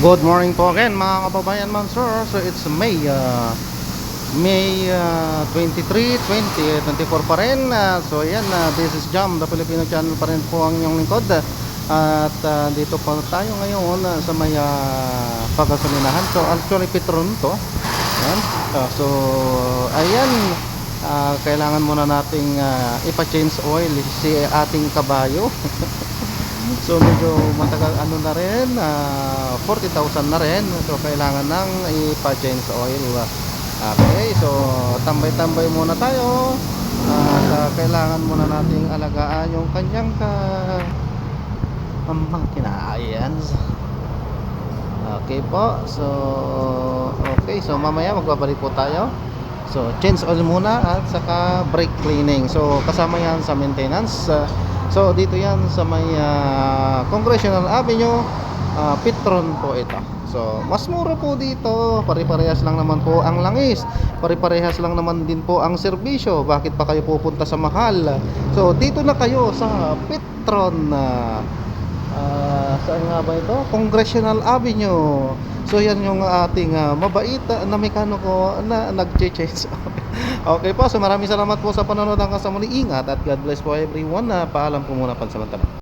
Good morning po again mga kababayan man sir. So it's May 23, 2024 pa rin. So yan, this is Jam, the Filipino channel pa rin po ang inyong lingkod. At dito pa tayo ngayon sa may pagkasalinahan. So actually Petron to. Yan. So ayan, kailangan muna nating ipa-change oil si ating kabayo. So medyo matagal ano na rin, 40,000 na rin. So kailangan nang ipa-change oil. Okay, so tambay-tambay muna tayo. At kailangan muna nating alagaan yung kanyang makina. Ayan. Okay po. So okay, so mamaya magbabalik po tayo. So change oil muna at saka brake cleaning. So kasama yan sa maintenance. So dito yan sa may Congressional Avenue, Petron po ito. So mas mura po dito, pare-parehas lang naman po ang langis, pare-parehas lang naman din po ang serbisyo. Bakit pa kayo pupunta sa mahal? So dito na kayo sa Petron. Saan nga ba ito? Congressional Avenue. So yan yung ating mabait na mekaniko na nag-change. Okay po, so maraming salamat po sa panonood hanggang sa muli. Ingat at God bless po everyone. Paalam po muna pansamantala.